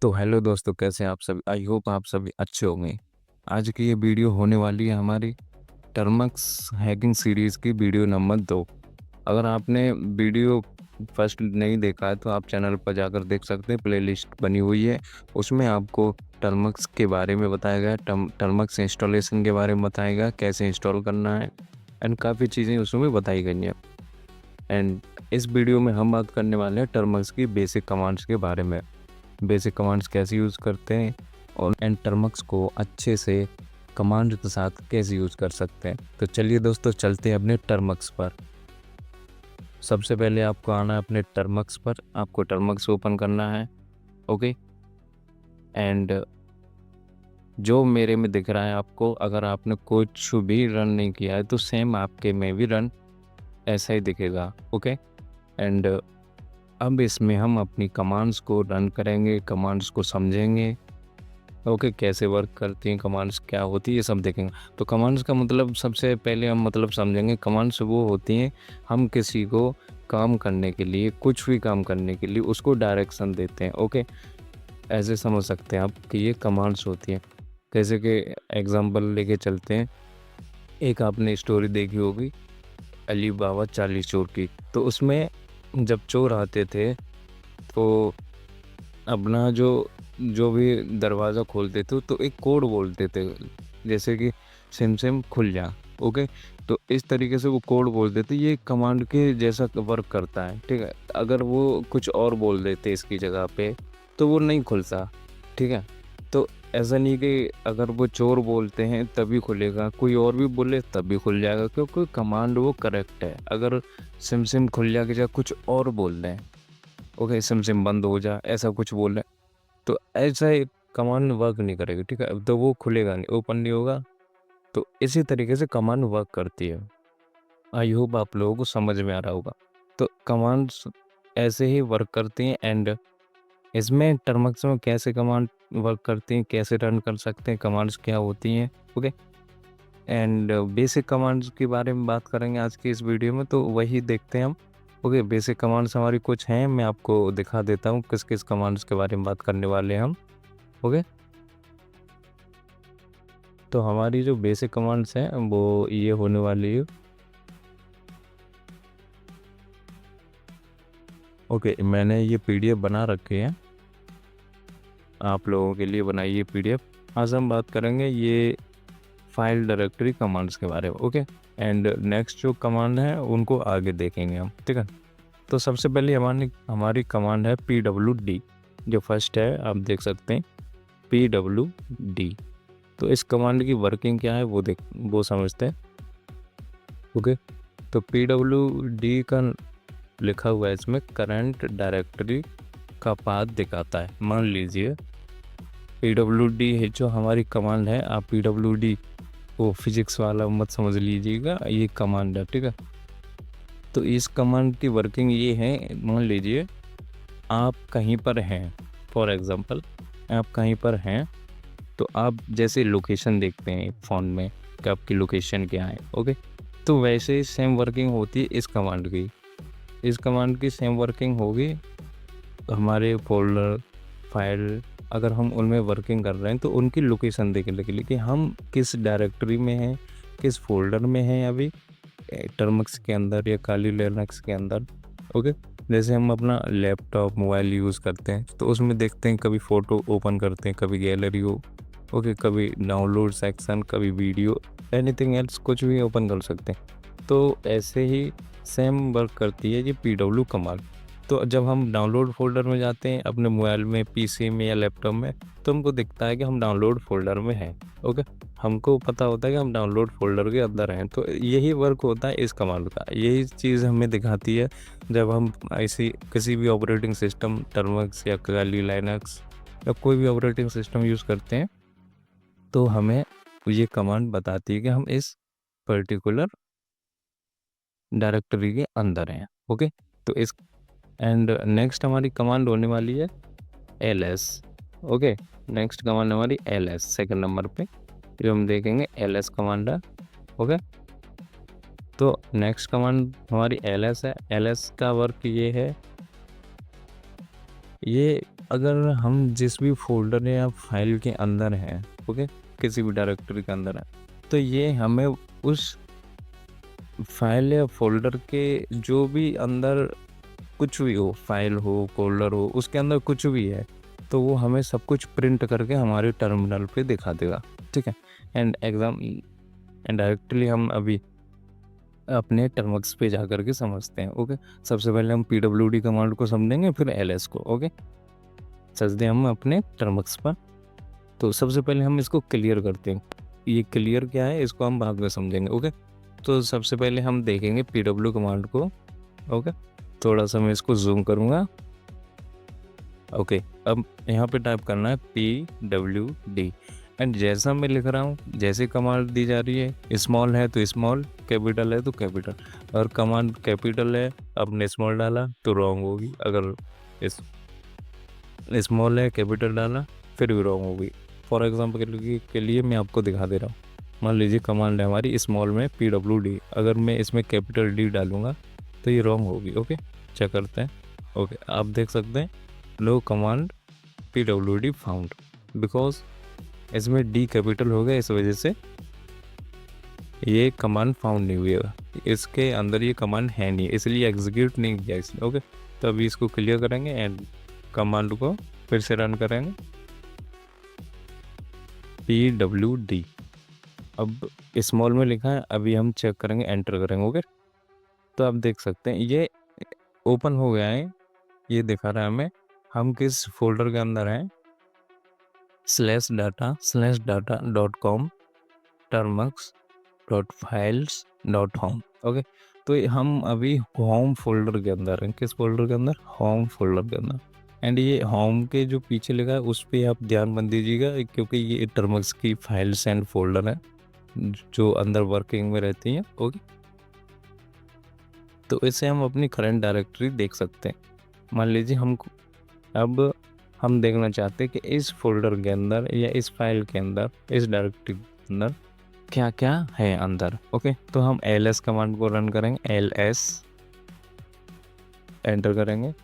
तो हेलो दोस्तों, कैसे हैं आप सभी। आई होप आप सभी अच्छे होंगे। आज की ये वीडियो होने वाली है हमारी टर्मक्स हैकिंग सीरीज़ की वीडियो नंबर 2। अगर आपने वीडियो फर्स्ट नहीं देखा है तो आप चैनल पर जाकर देख सकते हैं, प्लेलिस्ट बनी हुई है। उसमें आपको टर्मक्स के बारे में बताया गया है, टर्मक्स इंस्टॉलेशन के बारे में बताया गया, कैसे इंस्टॉल करना है एंड काफ़ी चीज़ें उसमें बताई गई हैं। एंड इस वीडियो में हम बात करने वाले हैं टर्मक्स की बेसिक कमांड्स के बारे में। बेसिक कमांड्स कैसे यूज़ करते हैं और एंड टर्मक्स को अच्छे से कमांड के साथ कैसे यूज़ कर सकते हैं। तो चलिए दोस्तों, चलते हैं अपने टर्मक्स पर। सबसे पहले आपको आना है अपने टर्मक्स पर। आपको टर्मक्स ओपन करना है। ओके। एंड जो मेरे में दिख रहा है आपको, अगर आपने कुछ भी रन नहीं किया है तो सेम आपके में भी रन ऐसा ही दिखेगा। ओके। एंड अब इसमें हम अपनी कमांड्स को रन करेंगे, कमांड्स को समझेंगे। ओके, कैसे वर्क करती हैं कमांड्स, क्या होती है, ये सब देखेंगे। तो कमांड्स का मतलब सबसे पहले हम समझेंगे। कमांड्स वो होती हैं, हम किसी को काम करने के लिए, कुछ भी काम करने के लिए उसको डायरेक्शन देते हैं। ओके, ऐसे समझ सकते हैं आप कि ये कमांड्स होती हैं। जैसे कि एग्जांपल लेके चलते हैं। एक आपने स्टोरी देखी होगी अली बाबा 40 चोर की। तो उसमें जब चोर आते थे तो अपना जो जो भी दरवाज़ा खोलते थे तो एक कोड बोलते थे, जैसे कि सिम सिम खुल जा। ओके, तो इस तरीके से वो कोड बोलते थे। ये कमांड के जैसा वर्क करता है, ठीक है। अगर वो कुछ और बोल देते इसकी जगह पे तो वो नहीं खुलता, ठीक है। तो ऐसा नहीं कि अगर वो चोर बोलते हैं तभी खुलेगा, कोई और भी बोले तब भी खुल जाएगा, क्योंकि कमांड वो करेक्ट है। अगर सिम सिम खुल जा के जगह कुछ और बोल दें, ओके, सिम सिम बंद हो जा, ऐसा कुछ बोल रहे हैं, तो ऐसा एक कमांड वर्क नहीं करेगी, ठीक है। तो वो खुलेगा नहीं, ओपन नहीं होगा। तो इसी तरीके से कमांड वर्क करती है। आई होप आप लोगों को समझ में आ रहा होगा। तो कमांड्स ऐसे ही वर्क करती हैं। एंड इसमें टर्मक्स में कैसे कमांड वर्क करती हैं, कैसे रन कर सकते हैं, कमांड्स क्या होती हैं। ओके। एंड बेसिक कमांड्स के बारे में बात करेंगे आज की इस वीडियो में, तो वही देखते हैं हम। ओके, बेसिक कमांड्स हमारी कुछ हैं, मैं आपको दिखा देता हूँ किस किस कमांड्स के बारे में बात करने वाले हैं हम। ओके, तो हमारी जो बेसिक कमांड्स हैं वो ये होने वाली है। ओके, मैंने ये पीडीएफ बना रखे हैं, आप लोगों के लिए बनाई ये पीडीएफ। आज हम बात करेंगे ये फाइल डायरेक्टरी कमांड्स के बारे में। ओके, एंड नेक्स्ट जो कमांड है उनको आगे देखेंगे हम, ठीक है। तो सबसे पहले हमारी हमारी कमांड है PWD। जो फर्स्ट है आप देख सकते हैं, PWD। तो इस कमांड की वर्किंग क्या है वो समझते हैं। ओके, तो PWD का लिखा हुआ है इसमें, करंट डायरेक्टरी का पाथ दिखाता है। मान लीजिए PWD है जो हमारी कमांड है, आप PWD वो फिजिक्स वाला मत समझ लीजिएगा, ये कमांड है, ठीक है। तो इस कमांड की वर्किंग ये है, मान लीजिए आप कहीं पर हैं, फॉर एग्जांपल आप कहीं पर हैं, तो आप जैसे लोकेशन देखते हैं फ़ोन में कि आपकी लोकेशन क्या है। ओके, तो वैसे ही सेम वर्किंग होती है इस कमांड की। इस कमांड की सेम वर्किंग होगी हमारे फोल्डर, फाइल, अगर हम उनमें वर्किंग कर रहे हैं तो उनकी लोकेशन देखने के लिए कि हम किस डायरेक्टरी में हैं, किस फोल्डर में हैं अभी, टर्मक्स के अंदर या काली लिनक्स के अंदर। ओके, जैसे हम अपना लैपटॉप मोबाइल यूज़ करते हैं तो उसमें देखते हैं, कभी फ़ोटो ओपन करते हैं, कभी गैलरी हो, ओके, कभी डाउनलोड सेक्शन, कभी वीडियो, एनीथिंग एल्स, कुछ भी ओपन कर सकते हैं। तो ऐसे ही सेम वर्क करती है ये PW कमांड। तो जब हम डाउनलोड फ़ोल्डर में जाते हैं अपने मोबाइल में, पीसी में या लैपटॉप में, तो हमको दिखता है कि हम डाउनलोड फ़ोल्डर में हैं। ओके, हमको पता होता है कि हम डाउनलोड फ़ोल्डर के अंदर हैं। तो यही वर्क होता है इस कमांड का, यही चीज़ हमें दिखाती है जब हम ऐसी किसी भी ऑपरेटिंग सिस्टम, टर्मक्स या काली लाइनक्स या कोई भी ऑपरेटिंग सिस्टम यूज़ करते हैं, तो हमें ये कमांड बताती है कि हम इस पर्टिकुलर डायरेक्टरी के अंदर हैं। ओके, तो इस एंड नेक्स्ट हमारी कमांड होने वाली है ls। ओके, नेक्स्ट कमांड हमारी ls सेकंड नंबर पे जो हम देखेंगे ls कमांड है। ओके, तो नेक्स्ट कमांड हमारी ls है। ls का वर्क ये है, ये अगर हम जिस भी फ़ोल्डर या फाइल के अंदर हैं, ओके, किसी भी डायरेक्टरी के अंदर है, तो ये हमें उस फाइल या फ़ोल्डर के जो भी अंदर कुछ भी हो, फाइल हो, फ़ोल्डर हो, उसके अंदर कुछ भी है, तो वो हमें सब कुछ प्रिंट करके हमारे टर्मिनल पे दिखा देगा, ठीक है। एंड डायरेक्टली हम अभी अपने टर्मिनल्स पे जा कर के समझते हैं, ओके। सबसे पहले हम pwd कमांड को समझेंगे, फिर ls को, ओके। चलते हैं हम अपने टर्मिनल्स पर। तो सबसे पहले हम इसको क्लियर करते हैं। ये क्लियर क्या है इसको हम बाद में समझेंगे, ओके। तो सबसे पहले हम देखेंगे pw कमांड को, ओके। थोड़ा सा मैं इसको जूम करूँगा, ओके। अब यहाँ पे टाइप करना है pwd, एंड जैसा मैं लिख रहा हूँ, जैसे कमांड दी जा रही है, स्मॉल है तो स्मॉल, कैपिटल है तो कैपिटल। और कमांड कैपिटल है, आपने स्मॉल डाला तो रॉन्ग होगी, अगर स्मॉल है कैपिटल डाला फिर भी रॉन्ग होगी। फॉर एग्जाम्पल के लिए मैं आपको दिखा दे रहा हूँ। मान लीजिए कमांड है हमारी स्मॉल में pwd, अगर मैं इसमें कैपिटल D डालूँगा तो ये रॉन्ग होगी, ओके। चेक करते हैं, ओके। आप देख सकते हैं लो कमांड pwd फाउंड, बिकॉज इसमें D कैपिटल हो गया, इस वजह से ये कमांड फाउंड नहीं हुई है, इसके अंदर ये कमांड है नहीं, इसलिए एग्जीक्यूट नहीं किया इसने, ओके। तो अभी इसको क्लियर करेंगे एंड कमांड को फिर से रन करेंगे pwd। अब स्मॉल में लिखा है, अभी हम चेक करेंगे, एंटर करेंगे, ओके। तो आप देख सकते हैं ये ओपन हो गया है, ये दिखा रहा है हमें हम किस फोल्डर के अंदर हैं, /data/data.com termux.files.home, ओके। तो हम अभी होम फोल्डर के अंदर हैं, किस फोल्डर के अंदर, होम फोल्डर के अंदर। एंड ये होम के जो पीछे लिखा है उस पर आप ध्यान मत दीजिएगा, क्योंकि ये टर्मक्स की फाइल्स एंड फोल्डर है जो अंदर वर्किंग में रहती हैं, ओके। तो इससे हम अपनी करंट डायरेक्टरी देख सकते हैं। मान लीजिए अब हम देखना चाहते हैं कि इस फोल्डर के अंदर या इस फाइल के अंदर, इस डायरेक्टरी के अंदर क्या क्या है अंदर, ओके। तो हम ls कमांड को रन करेंगे, ls एंटर करेंगे।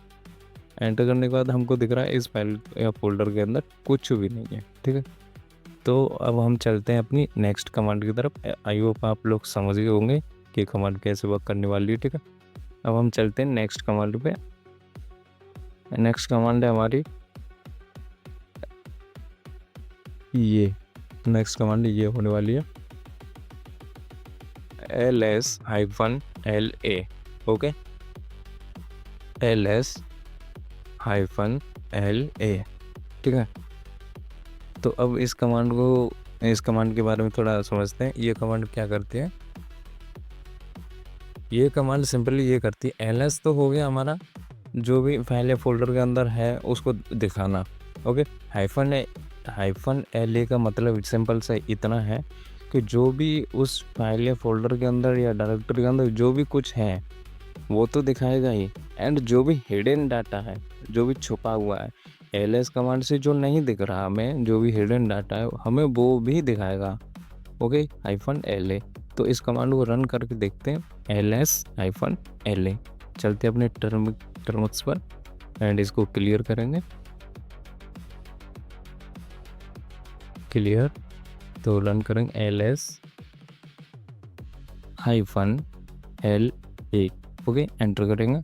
एंटर करने के बाद हमको दिख रहा है इस फाइल या फोल्डर के अंदर कुछ भी नहीं है, ठीक है। तो अब हम चलते हैं अपनी नेक्स्ट कमांड की तरफ। आई होप आप लोग समझ गए होंगे कि कमांड कैसे वर्क करने वाली है, ठीक है। अब हम चलते हैं नेक्स्ट कमांड पे। नेक्स्ट कमांड है हमारी ये, नेक्स्ट कमांड ये होने वाली है ls-la, ओके, ls-la, ठीक है। तो अब इस कमांड के बारे में थोड़ा समझते हैं। ये कमांड क्या करती है, ये कमांड सिंपली ये करती है, ls तो हो गया हमारा जो भी फाइल या फोल्डर के अंदर है उसको दिखाना, ओके। -la का मतलब सिंपल सा इतना है कि जो भी उस फाइल या फोल्डर के अंदर या डायरेक्टरी के अंदर जो भी कुछ है वो तो दिखाएगा ही, एंड जो भी हिडन डाटा है, जो भी छुपा हुआ है, ls कमांड से जो नहीं दिख रहा हमें, जो भी हिडन डाटा है हमें वो भी दिखाएगा, ओके, -la। तो इस कमांड को रन करके देखते हैं, ls-la। चलते अपने टर्मिनल्स पर एंड इसको क्लियर करेंगे, क्लियर। तो रन करेंगे ls-la, ओके। एंटर करेंगे।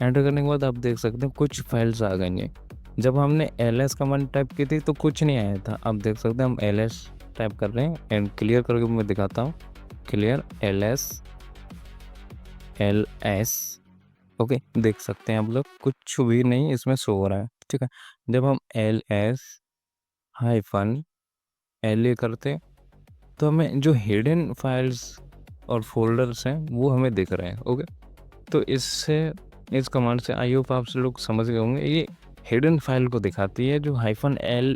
एंटर करने के बाद आप देख सकते हैं कुछ फाइल्स आ गई हैं। जब हमने ls कमांड टाइप की थी तो कुछ नहीं आया था, आप देख सकते हैं हम ls टाइप कर रहे हैं एंड क्लियर करके मैं दिखाता हूँ, क्लियर ls, ओके। देख सकते हैं आप लोग कुछ भी नहीं इसमें शो हो रहा है, ठीक है। जब हम ls-la करते हैं तो हमें जो हिडन फाइल्स और फोल्डर्स हैं वो हमें दिख रहे हैं, ओके। तो इस कमांड से आई होप आप लोग समझ गए होंगे, ये हिडन फाइल को दिखाती है। जो -la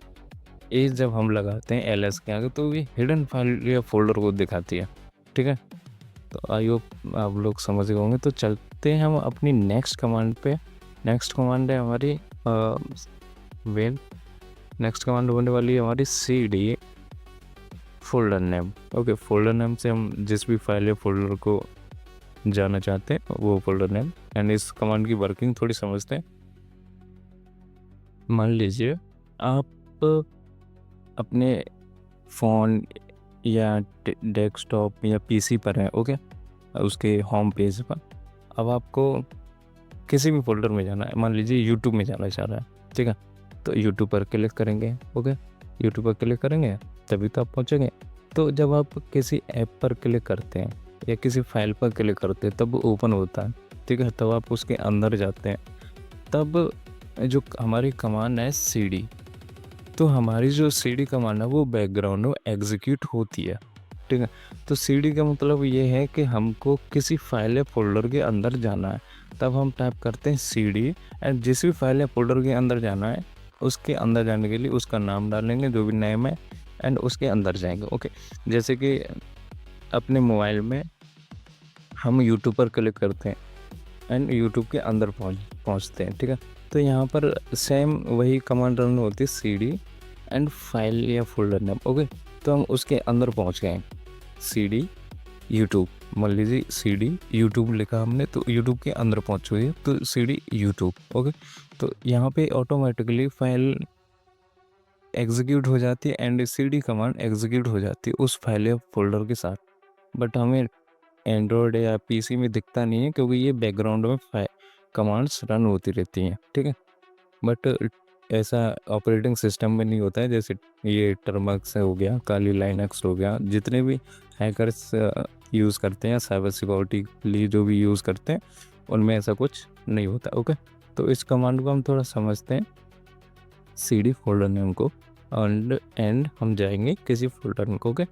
जब हम लगाते हैं ls के आगे तो ये हिडन फाइल या फोल्डर को दिखाती है, ठीक है। तो आई होप आप लोग समझ गए होंगे। तो चलते हैं हम अपनी नेक्स्ट कमांड पे। नेक्स्ट कमांड है हमारी नेक्स्ट कमांड होने वाली है हमारी cd folder name, okay. Folder name से हम जिस भी फाइल या फोल्डर को जाना चाहते हैं वो फोल्डर नेम, एंड इस कमांड की वर्किंग थोड़ी समझते हैं। मान लीजिए आप अपने फ़ोन या डेस्कटॉप या पीसी पर हैं, ओके, उसके होम पेज पर। अब आपको किसी भी फ़ोल्डर में जाना है, मान लीजिए यूट्यूब में जाना चाह रहा है, ठीक है, तो यूट्यूब पर क्लिक करेंगे, ओके, यूट्यूब पर क्लिक करेंगे तभी तो आप पहुँचेंगे। तो जब आप किसी ऐप पर क्लिक करते हैं या किसी फाइल पर क्लिक करते हैं तब वो ओपन होता है, ठीक है, तब आप उसके अंदर जाते हैं, तब जो हमारी कमांड है cd, तो हमारी जो cd कमांड है वो बैकग्राउंड में एग्जीक्यूट होती है, ठीक है। तो cd का मतलब ये है कि हमको किसी फाइल या फोल्डर के अंदर जाना है, तब हम टाइप करते हैं cd, एंड जिस भी फाइल या फोल्डर के अंदर जाना है उसके अंदर जाने के लिए उसका नाम डालेंगे, जो भी नेम है, एंड उसके अंदर जाएंगे, ओके। जैसे कि अपने मोबाइल में हम यूट्यूब पर क्लिक करते हैं एंड यूट्यूब के अंदर पहुंचते हैं, ठीक है। तो यहाँ पर सेम वही कमांड रन होती है cd एंड फाइल या फोल्डर नेम, ओके। तो हम उसके अंदर पहुंच गए, cd यूट्यूब, मान लीजिए cd यूट्यूब लिखा हमने तो यूट्यूब के अंदर पहुंच चुकी है, तो cd यूट्यूब, ओके। तो यहाँ पे ऑटोमेटिकली फाइल एग्जीक्यूट हो जाती है एंड cd कमांड एग्जीक्यूट हो जाती है उस फाइल या फोल्डर के साथ। बट हमें एंड्रॉयड या पीसी में दिखता नहीं है क्योंकि ये बैकग्राउंड में कमांड्स रन होती रहती हैं, ठीक है। बट ऐसा ऑपरेटिंग सिस्टम में नहीं होता है, जैसे ये टर्मक्स हो गया, काली लाइनक्स हो गया, जितने भी हैकर्स यूज़ करते हैं साइबर सिक्योरिटी के लिए जो भी यूज़ करते हैं उनमें ऐसा कुछ नहीं होता, ओके। तो इस कमांड को हम थोड़ा समझते हैं, cd फोल्डर नेम को, एंड हम जाएंगे किसी फोल्डर में, ओके।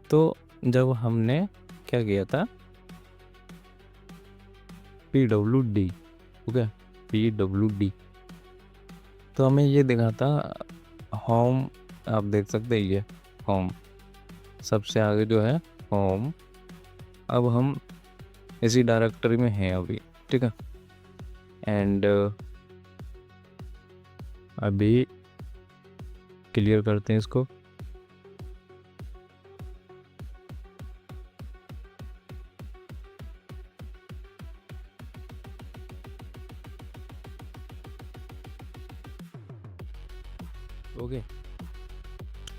तो जब हमने क्या किया था, pwd, ओके, pwd, तो हमें ये दिखा था होम, आप देख सकते हैं ये होम, सबसे आगे जो है होम। अब हम इसी डायरेक्टरी में हैं अभी, ठीक है, एंड अभी क्लियर करते हैं इसको। ओके,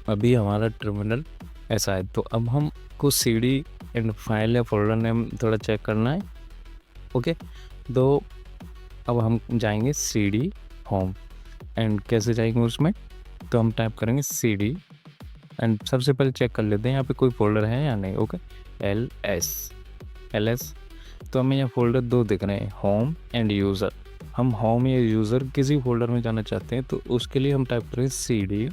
अभी हमारा टर्मिनल ऐसा है। तो अब हमको cd एंड फाइल या फोल्डर नेम थोड़ा चेक करना है, ओके। तो अब हम जाएंगे cd होम, एंड कैसे जाएंगे उसमें, तो हम टाइप करेंगे cd एंड सबसे पहले चेक कर लेते हैं यहाँ पे कोई फोल्डर है या नहीं, ओके, ls। तो हमें यहाँ फोल्डर दो दिख रहे हैं, होम एंड यूज़र। हम होम या यूज़र किसी फोल्डर में जाना चाहते हैं तो उसके लिए हम टाइप करेंगे cd,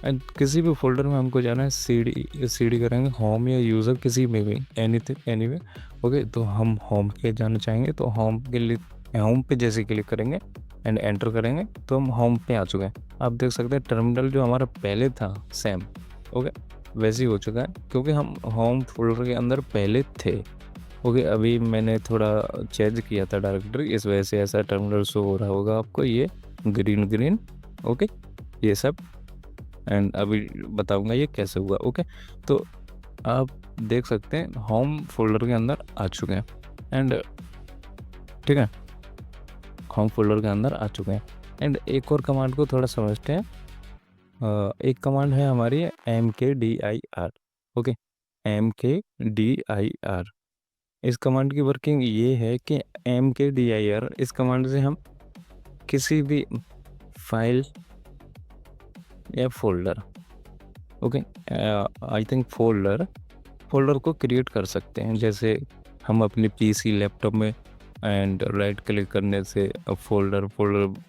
एंड किसी भी फोल्डर में हमको जाना है cd करेंगे, होम या यूज़र किसी में भी, एनीथिंग एनीवे, ओके। तो हम होम पे जाना चाहेंगे तो होम के लिए होम पे जैसे क्लिक करेंगे एंड एंटर करेंगे तो हम होम पे आ चुके हैं। आप देख सकते हैं टर्मिनल जो हमारा पहले था सेम, ओके, वैसे ही हो चुका है क्योंकि हम होम फोल्डर के अंदर पहले थे, ओके। अभी मैंने थोड़ा चेंज किया था डायरेक्टरी, इस वजह से ऐसा टर्मिनल शो हो रहा होगा आपको, ये ग्रीन, ओके, ये सब, एंड अभी बताऊंगा ये कैसे हुआ, ओके। तो आप देख सकते हैं होम फोल्डर के अंदर आ चुके हैं, एंड ठीक है, होम फोल्डर के अंदर आ चुके हैं। एंड एक और कमांड को थोड़ा समझते हैं। एक कमांड है हमारी mkdir, ओके, mkdir। इस कमांड की वर्किंग ये है कि mkdir, इस कमांड से हम किसी भी फाइल या folder, okay, I think folder को क्रिएट कर सकते हैं, जैसे हम अपने पीसी लैपटॉप में एंड राइट क्लिक करने से फोल्डर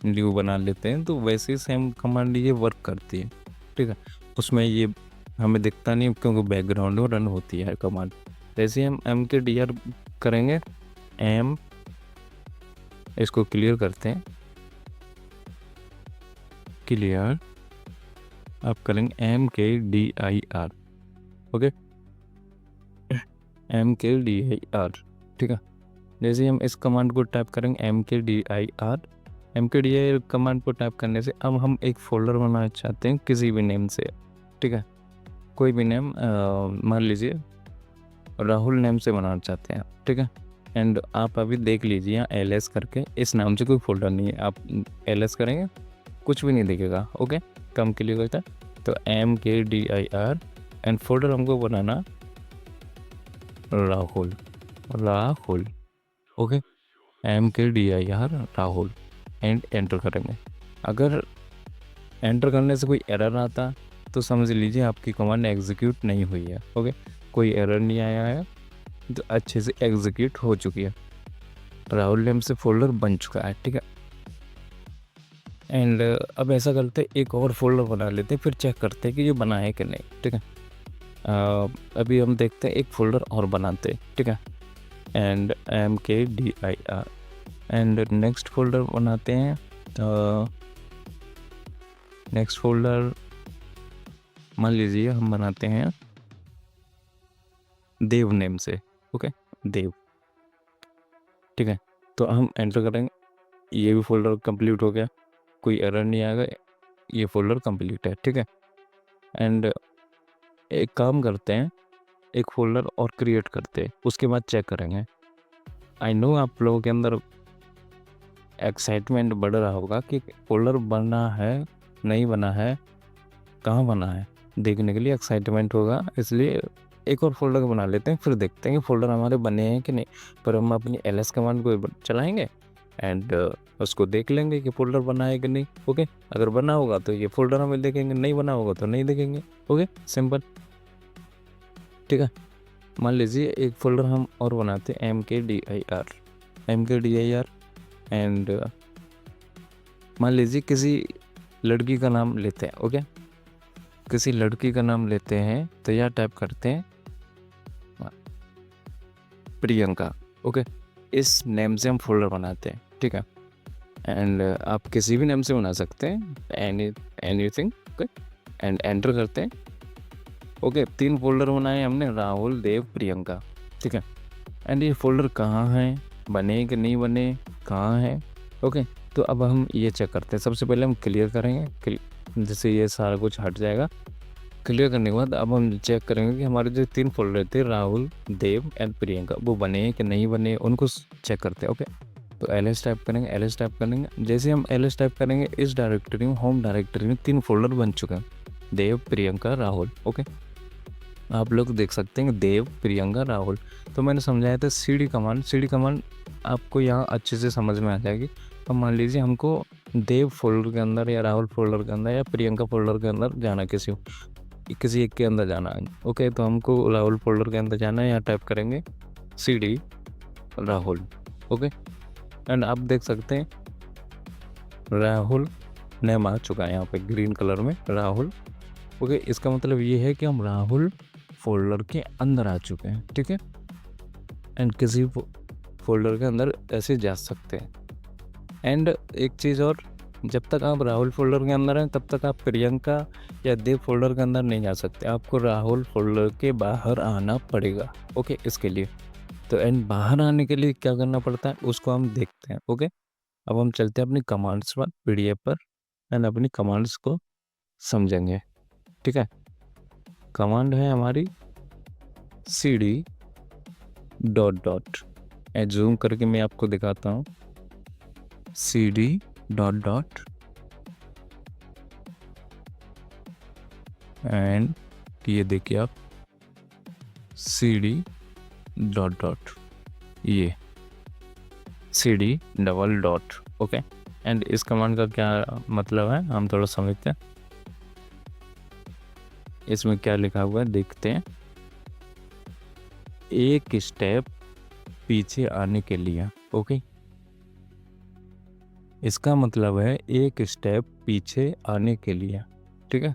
न्यू बना लेते हैं, तो वैसे ही सेम कमांड ये वर्क करती है, ठीक है। उसमें ये हमें दिखता नहीं क्योंकि बैकग्राउंड में रन होती है कमांड। जैसे हम mkdir करेंगे, इसको क्लियर करते हैं, क्लियर आप करेंगे mkdir, ओके, mkdir, ठीक है। जैसे हम इस कमांड को टाइप करेंगे mkdir कमांड को टाइप करने से अब हम एक फोल्डर बनाना चाहते हैं किसी भी नेम से, ठीक है, कोई भी नेम, मान लीजिए राहुल नेम से बनाना चाहते हैं, ठीक है। एंड आप अभी देख लीजिए यहाँ ls करके इस नाम से कोई फोल्डर नहीं है। आप ls करेंगे कुछ भी नहीं दिखेगा। ओके, कम क्लिक होता है तो MKDIR एंड फोल्डर हमको बनाना Rahul. Rahul okay, MKDIR Rahul and enter करेंगे। अगर एंटर करने से कोई एरर आता तो समझ लीजिए आपकी कमांड एग्जीक्यूट नहीं हुई है। ओके, कोई एरर नहीं आया है तो अच्छे से एग्जीक्यूट हो चुकी है। राहुल नेम से फोल्डर बन चुका है, ठीक है। एंड अब ऐसा करते हैं एक और फोल्डर बना लेते हैं, फिर चेक करते हैं कि ये बना है कि नहीं, ठीक है। अभी हम देखते हैं एक फोल्डर और बनाते हैं, ठीक है। And MKDIR and next folder बनाते हैं। नेक्स्ट फोल्डर मान लीजिए हम बनाते हैं देव नेम से। ओके, देव, ठीक है। तो हम एंटर करेंगे, ये भी फोल्डर कंप्लीट हो गया, कोई एरर नहीं आएगा, ये फोल्डर कंप्लीट है, ठीक है। एंड एक काम करते हैं, एक फोल्डर और क्रिएट करते हैं, उसके बाद चेक करेंगे। आई नो आप लोगों के अंदर एक्साइटमेंट बढ़ रहा होगा कि फोल्डर बना है नहीं बना है, कहाँ बना है, देखने के लिए एक्साइटमेंट होगा, इसलिए एक और फोल्डर बना लेते हैं, फिर देखते हैं कि फोल्डर हमारे बने हैं कि नहीं। पर हम अपनी ls कमांड को चलाएंगे एंड उसको देख लेंगे कि फोल्डर बना है कि नहीं। ओके, अगर बना होगा तो ये फोल्डर हमें देखेंगे, नहीं बना होगा तो नहीं देखेंगे। ओके, सिंपल, ठीक है। मान लीजिए एक फोल्डर हम और बनाते हैं MKDIR एंड मान लीजिए किसी लड़की का नाम लेते हैं। ओके, किसी लड़की का नाम लेते हैं तो यह टाइप करते हैं प्रियंका। ओके, इस नेम से हम फोल्डर बनाते हैं, ठीक है। एंड आप किसी भी नेम से बना सकते हैं, एनीथिंग। ओके, एंड एंटर करते हैं। ओके, 3 फोल्डर बनाए हमने, राहुल, देव, प्रियंका, ठीक है। एंड ये फोल्डर कहाँ है, बने कि नहीं बने, कहाँ है। ओके, तो अब हम ये चेक करते हैं। सबसे पहले हम क्लियर करेंगे, जैसे ये सारा कुछ हट जाएगा। क्लियर करने के बाद अब हम चेक करेंगे कि हमारे जो 3 फोल्डर थे, राहुल, देव एंड प्रियंका, वो बने कि नहीं बने, उनको चेक करते हैं। ओके, तो ls टाइप करेंगे, ls टाइप करेंगे। जैसे हम ls टाइप करेंगे, इस डायरेक्टरी में, होम डायरेक्टरी में 3 फोल्डर बन चुके हैं, देव, प्रियंका, राहुल। ओके, आप लोग देख सकते हैं देव, प्रियंका, राहुल। तो मैंने समझाया था cd कमांड आपको यहाँ अच्छे से समझ में आ जाएगी। तो मान लीजिए हमको देव फोल्डर के अंदर या राहुल फोल्डर के अंदर या प्रियंका फोल्डर के अंदर जाना, किसी एक के अंदर जाना है। ओके, तो हमको राहुल फोल्डर के अंदर जाना है, यहाँ टाइप करेंगे cd राहुल। ओके, एंड आप देख सकते हैं राहुल नेम आ चुका है यहाँ पे ग्रीन कलर में, राहुल। ओके, इसका मतलब ये है कि हम राहुल फोल्डर के अंदर आ चुके हैं, ठीक है। एंड किसी फोल्डर के अंदर ऐसे जा सकते हैं। एंड एक चीज़ और, जब तक आप राहुल फोल्डर के अंदर हैं तब तक आप प्रियंका या देव फोल्डर के अंदर नहीं जा सकते, आपको राहुल फोल्डर के बाहर आना पड़ेगा। ओके, इसके लिए तो एंड बाहर आने के लिए क्या करना पड़ता है उसको हम देखते हैं। ओके, अब हम चलते हैं अपनी कमांड्स पर, PDF पर, एंड अपनी कमांड्स को समझेंगे, ठीक है। कमांड है हमारी cd डॉट जूम करके मैं आपको दिखाता हूँ, cd डॉट एंड ये देखिए आप cd डॉट ये cd double dot. Okay, and इस कमांड का क्या मतलब है हम थोड़ा समझते हैं। इसमें क्या लिखा हुआ है देखते हैं, एक स्टेप पीछे आने के लिए। ओके, इसका मतलब है एक स्टेप पीछे आने के लिए, ठीक है।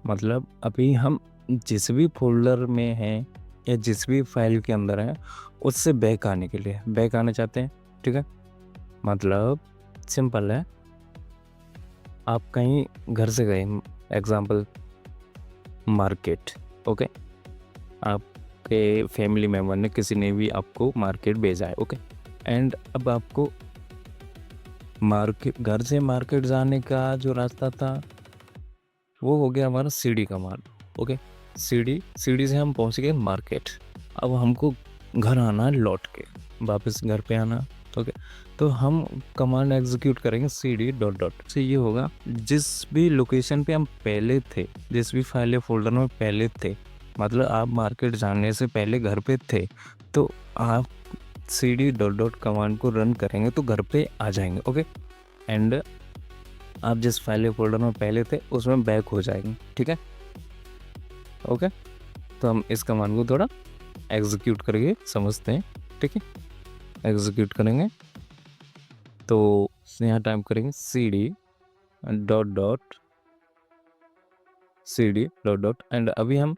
मतलब अभी हम जिस भी फोल्डर में हैं या जिस भी फाइल के अंदर हैं उससे बैक आने के लिए, बैक आना चाहते हैं, ठीक है। मतलब सिंपल है, आप कहीं घर से गए, एग्जांपल मार्केट। ओके, आपके फैमिली मेम्बर ने, किसी ने भी आपको मार्केट भेजा है। ओके, एंड अब आपको मार्केट, घर से मार्केट जाने का जो रास्ता था वो हो गया हमारा cd कमांड। ओके, cd से हम पहुंच गए मार्केट। अब हमको घर आना है लौट के। वापस घर पे आना। ओके, तो हम कमांड एग्जीक्यूट करेंगे cd डॉट डॉट से। ये होगा जिस भी लोकेशन पे हम पहले थे, जिस भी फाइल या फोल्डर में पहले थे, मतलब आप मार्केट जाने से पहले घर पे थे, तो आप cd डॉट डॉट कमांड को रन करेंगे तो घर पे आ जाएंगे। ओके, एंड आप जिस फाइल या फोल्डर में पहले थे उसमें बैक हो जाएंगे। ठीक है, ओके, तो हम इस कमांड को थोड़ा एग्जीक्यूट करके समझते हैं। ठीक है, एग्जीक्यूट करेंगे तो यहाँ टाइप करेंगे cd डॉट डॉट एंड अभी हम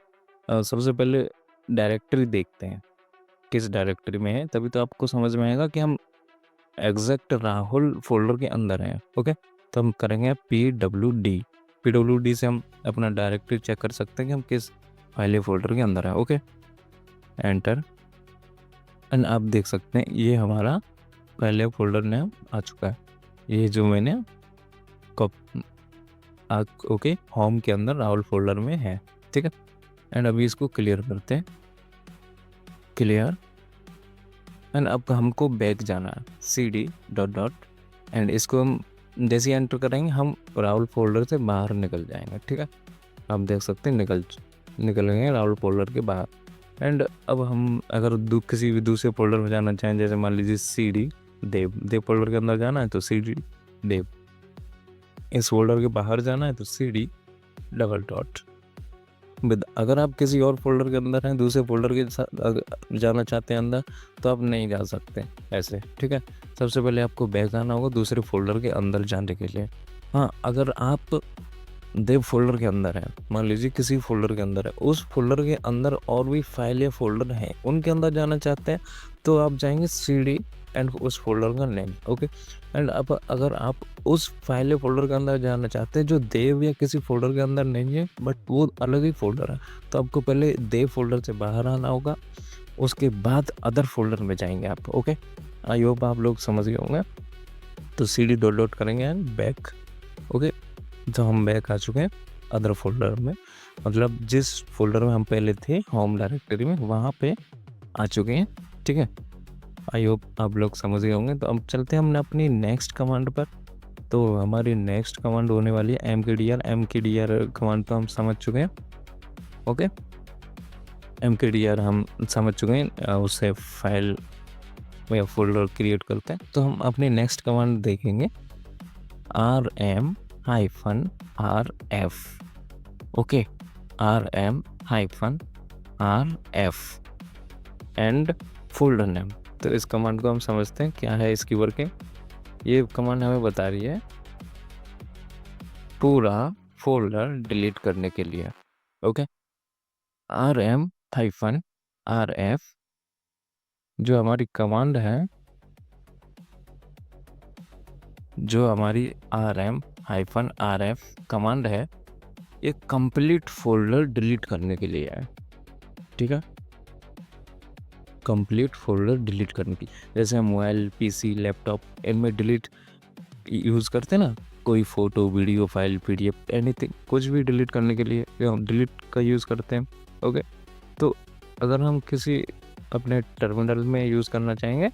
सबसे पहले डायरेक्टरी देखते हैं किस डायरेक्टरी में है, तभी तो आपको समझ में आएगा कि हम एग्जैक्ट राहुल फोल्डर के अंदर हैं। ओके, तो हम करेंगे pwd से हम अपना डायरेक्टरी चेक कर सकते हैं कि हम किस फाइल या फोल्डर के अंदर हैं। ओके, एंटर, एंड आप देख सकते हैं ये हमारा फाइल या फोल्डर नेम आ चुका है, ये जो मैंने ओके होम के अंदर राहुल फोल्डर में है। ठीक है, एंड अभी इसको क्लियर करते हैं, क्लियर, एंड अब हमको बैक जाना है cd डॉट डॉट, एंड इसको हम जैसे एंटर करेंगे हम राहुल फोल्डर से बाहर निकल जाएंगे। ठीक है, आप देख सकते हैं निकल गए राहुल फोल्डर के बाहर। एंड अब हम अगर किसी भी दूसरे फोल्डर में जाना चाहें, जैसे मान लीजिए cd देव फोल्डर के अंदर जाना है तो cd देव, इस फोल्डर के बाहर जाना है तो cd डबल डॉट। अगर आप किसी और फोल्डर के अंदर हैं, दूसरे फोल्डर के साथ जाना चाहते हैं अंदर, तो आप नहीं जा सकते ऐसे। ठीक है, सबसे पहले आपको बैक आना होगा दूसरे फोल्डर के अंदर जाने के लिए। हाँ, अगर आप देव फोल्डर के अंदर है, मान लीजिए किसी फोल्डर के अंदर है, उस फोल्डर के अंदर और भी फाइल या फोल्डर हैं, उनके अंदर जाना चाहते हैं, तो आप जाएंगे cd एंड उस फोल्डर का नेम। ओके, एंड अब अगर आप उस फाइल या फोल्डर के अंदर जाना चाहते हैं जो देव या किसी फोल्डर के अंदर नहीं है, बट वो अलग ही फोल्डर है, तो आपको पहले देव फोल्डर से बाहर आना होगा, उसके बाद अदर फोल्डर में जाएंगे आप। ओके, आई होप आप लोग समझ गए होंगे। तो cd डॉट डॉट करेंगे एंड बैक। ओके, तो हम बैक आ चुके हैं अदर फोल्डर में, मतलब जिस फोल्डर में हम पहले थे होम डायरेक्टरी में, वहाँ पे आ चुके हैं। ठीक है, आई होप आप लोग समझ गए होंगे। तो अब चलते हैं हमने अपनी नेक्स्ट कमांड पर। तो हमारी नेक्स्ट कमांड होने वाली है mkdir कमांड तो हम समझ चुके हैं। ओके, mkdir हम समझ चुके हैं, उससे फाइल या फोल्डर क्रिएट करते हैं। तो हम अपनी नेक्स्ट कमांड देखेंगे rm-rf। Okay, rm-rf and folder name. तो इस कमांड को हम समझते हैं क्या है इसकी वर्किंग। ये कमांड हमें बता रही है पूरा फोल्डर डिलीट करने के लिए। ओके, rm-rf जो हमारी कमांड है, जो हमारी rm-rf कमांड है, ये कंप्लीट फोल्डर डिलीट करने के लिए है। ठीक है, कंप्लीट फोल्डर डिलीट करने की, जैसे हम मोबाइल, पीसी, लैपटॉप इनमें डिलीट यूज़ करते हैं ना, कोई photo, video file, PDF, anything, कुछ भी डिलीट करने के लिए हम डिलीट का यूज़ करते हैं। ओके, तो अगर हम किसी अपने टर्मिनल में यूज़ करना चाहेंगे,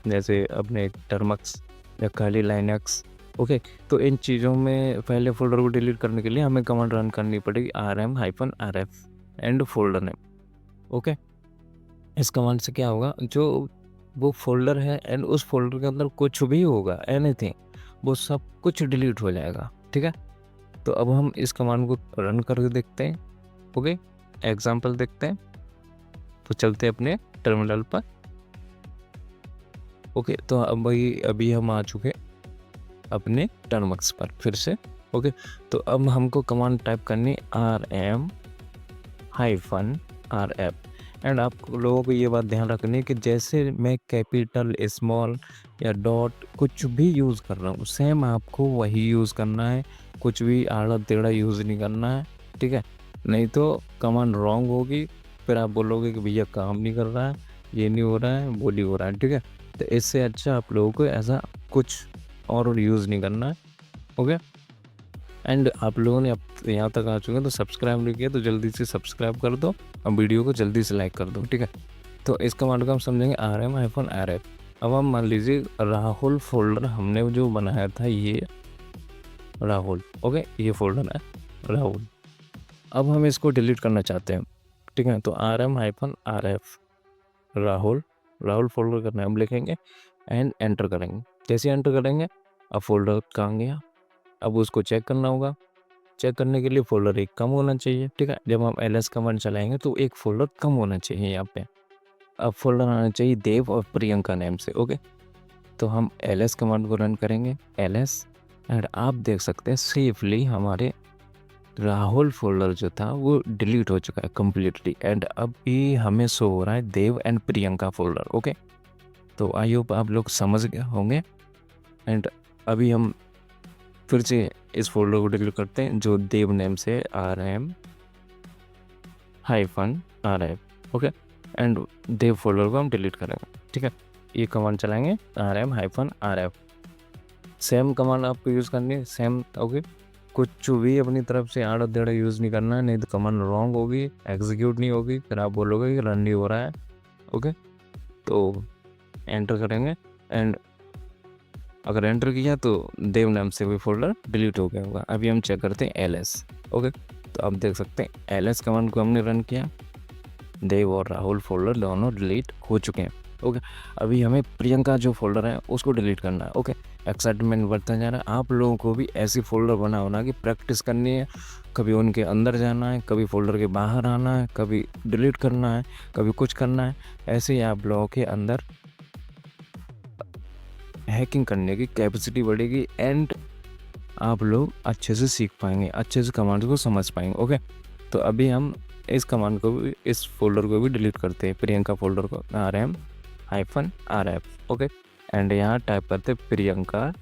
जैसे अपने टर्मक्स या खाली लाइनक्स, ओके, तो इन चीज़ों में पहले फोल्डर को डिलीट करने के लिए हमें कमांड रन करनी पड़ेगी rm-rf and folder name. Okay, इस कमांड से क्या होगा, जो वो फोल्डर है एंड उस फोल्डर के अंदर कुछ भी होगा, एनीथिंग, वो सब कुछ डिलीट हो जाएगा। ठीक है, तो अब हम इस कमांड को रन करके देखते हैं। ओके, एग्जांपल देखते हैं। तो चलते हैं अपने टर्मिनल पर। ओके, तो अभी हम आ चुके अपने टर्मक्स पर फिर से। ओके, तो अब हमको कमांड टाइप करनी rm-rf एंड आप लोगों को ये बात ध्यान रखनी है कि जैसे मैं कैपिटल, स्मॉल या डॉट कुछ भी यूज़ कर रहा हूँ, सेम आपको वही यूज़ करना है, कुछ भी आड़ा टेढ़ा यूज़ नहीं करना है। ठीक है, नहीं तो कमांड रॉन्ग होगी, फिर आप बोलोगे कि भैया काम नहीं कर रहा है, ये नहीं हो रहा है, वो नहीं हो रहा है। ठीक है, तो इससे अच्छा आप लोगों को ऐसा कुछ और यूज़ नहीं करना है। ओके, एंड आप लोगों ने अब यहाँ तक आ चुके हैं तो सब्सक्राइब नहीं किया तो जल्दी से सब्सक्राइब कर दो और वीडियो को जल्दी से लाइक कर दो। ठीक है, तो इस कमांड को हम समझेंगे rm-rf। अब हम मान लीजिए राहुल फोल्डर हमने जो बनाया था, ये राहुल, ओके, ये फोल्डर है राहुल। अब हम इसको डिलीट करना चाहते हैं, ठीक है, तो rm-rf राहुल, राहुल फोल्डर का नाम लिखेंगे एंड एंटर करेंगे। जैसे एंटर करेंगे अब फोल्डर कहाँ गया, अब उसको चेक करना होगा। चेक करने के लिए फोल्डर एक कम होना चाहिए, ठीक है। जब हम ls कमांड चलाएंगे तो एक फोल्डर कम होना चाहिए यहाँ पे। अब फोल्डर आना चाहिए देव और प्रियंका नेम से, ओके। तो हम ls कमांड को रन करेंगे, ls, एंड आप देख सकते हैं सेफली हमारे राहुल फोल्डर जो था वो डिलीट हो चुका है कम्प्लीटली, एंड अब ये हमें शो हो रहा है देव एंड प्रियंका फोल्डर, ओके। तो आई होप आप लोग समझ गए होंगे। एंड अभी हम फिर से इस फोल्डर को डिलीट करते हैं जो देव नेम से rm-rf, okay, and Dev folder को हम डिलीट करेंगे, ठीक है। ये कमांड चलाएंगे rm-rf। सेम कमांड आपको यूज़ करनी है, सेम, ओके। कुछ भी अपनी तरफ से आड़ा टेढ़ा यूज़ नहीं करना है, नहीं तो कमांड रॉन्ग होगी, एग्जीक्यूट नहीं होगी, फिर आप बोलोगे कि रन नहीं हो रहा है, ओके। तो एंटर करेंगे, एंड अगर एंटर किया तो देव नाम से भी फोल्डर डिलीट हो गया होगा। अभी हम चेक करते हैं ls, ओके। तो आप देख सकते हैं ls कमांड को हमने रन किया, देव और राहुल फोल्डर दोनों डिलीट हो चुके हैं, ओके। अभी हमें प्रियंका जो फोल्डर है उसको डिलीट करना है, ओके। एक्साइटमेंट बढ़ता जा रहा है, आप लोगों को भी ऐसी फोल्डर बना कि प्रैक्टिस करनी है। कभी उनके अंदर जाना है, कभी फोल्डर के बाहर आना है, कभी डिलीट करना है, कभी कुछ करना है। ऐसे ही आप लोगों के अंदर हैकिंग करने की कैपेसिटी बढ़ेगी, एंड आप लोग अच्छे से सीख पाएंगे, अच्छे से कमांड को समझ पाएंगे, ओके। तो अभी हम इस कमांड को भी, इस फोल्डर को भी डिलीट करते हैं, प्रियंका फोल्डर को, rm-rf, ओके, एंड यहाँ टाइप करते प्रियंका,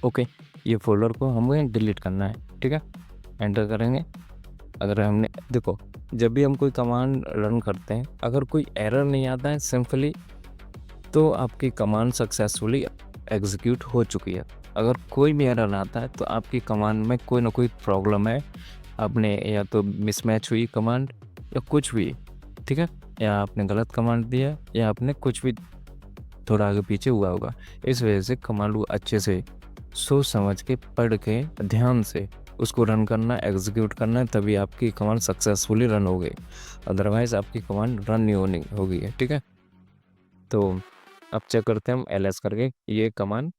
ओके। ये फोल्डर को हमें डिलीट करना है, ठीक है। एंटर करेंगे। अगर हमने देखो, जब भी हम कोई कमांड रन करते हैं, अगर कोई एरर नहीं आता है सिंपली, तो आपकी कमांड सक्सेसफुली एग्जीक्यूट हो चुकी है। अगर कोई भी एरर आता है तो आपकी कमांड में कोई ना कोई प्रॉब्लम है, आपने या तो मिसमैच हुई कमांड या कुछ भी, ठीक है, या आपने गलत कमांड दिया या आपने कुछ भी थोड़ा आगे पीछे हुआ होगा। इस वजह से कमांड को अच्छे से सोच समझ के पढ़ के ध्यान से उसको रन करना, एग्जीक्यूट करना है, तभी आपकी कमांड सक्सेसफुली रन हो गई। अदरवाइज़ आपकी कमांड रन नहीं होनी होगी, ठीक है। तो अब चेक करते हैं हम ls करके ये कमांड,